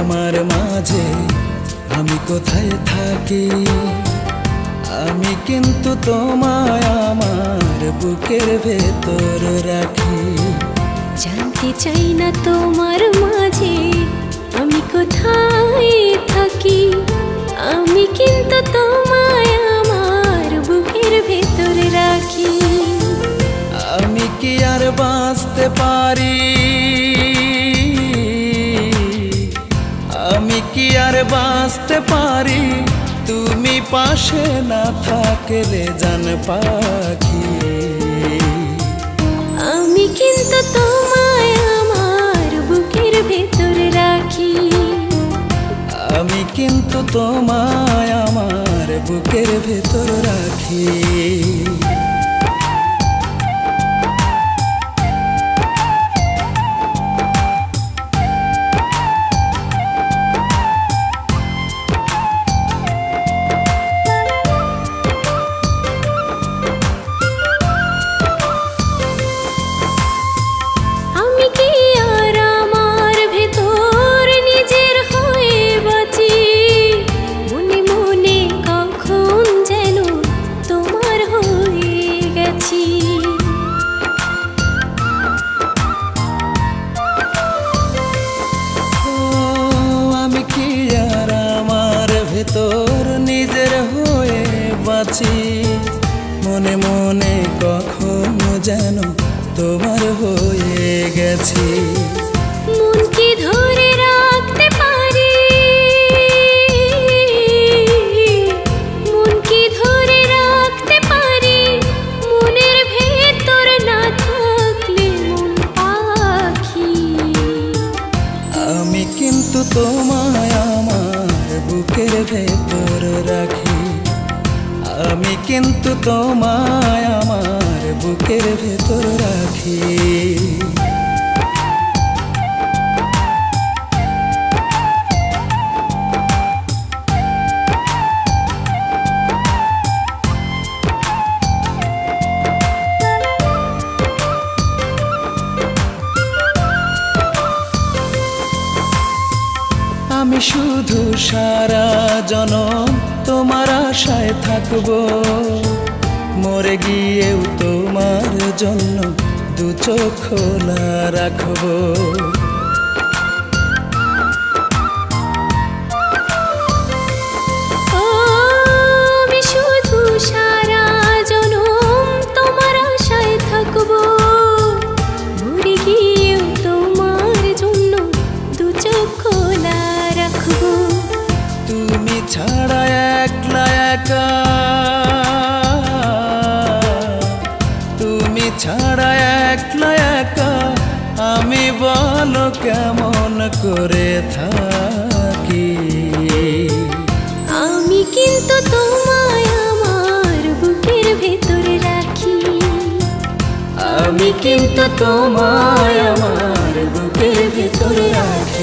তোমার মাঝে আমি কোথায় থাকি, আমি কিন্তু তোমায় আমার বুকের ভেতর রাখি। জানতে চাই না তোমার মাঝে আমি কোথায় থাকি, আমি কিন্তু তোমায় আমার বুকের ভেতর রাখি। আমি কি আর বাঁচতে পারি, আমি কি আর বাঁচতে পারি তুমি পাশে না থাকলে জান পাখি। আমি কিন্তু তোমায় আমার বুকের ভেতর রাখি, আমি কিন্তু তোমায় আমার বুকের ভেতর রাখি। আমি কি আর আমার ভেতর নিজের হয়ে বাঁচি, মনে মনে কখন যেন তোমার হয়ে গেছি। ও আমি কি আর আমার ভেতর নিজের হয়ে বাঁচি, মনে মনে কখনো যেন তোমার হয়ে গেছি। মন কি ধরে রাখতে পারি, মন কি ধরে রাখতে পারি, মনের ভেতর না থাকলে মন পাখি। আমি কিন্তু তোমায় আমার বুকের ভেতর রাখি, আমি কিন্তু তোমায় আমার বুকের ভেতর রাখি। আমি শুধু সারা জনম তোমার আশায় থাকবো, মরে গিয়েও তোমার জন্য দু চোখ খোলা রাখবো। ও আমি শুধু সারা জনম তোমার আশায় থাকবো, মরে গিয়েও তোমার জন্য দু চোখ খোলা রাখবো। তুমি ছাড়া একলা একা, তুমি ছাড়া একলা একা আমি বলো কেমন করে থাকি। আমি কিন্তু তোমায় আমার বুকের ভেতর রাখি, আমি কিন্তু তোমায় আমার বুকের ভেতর রাখি।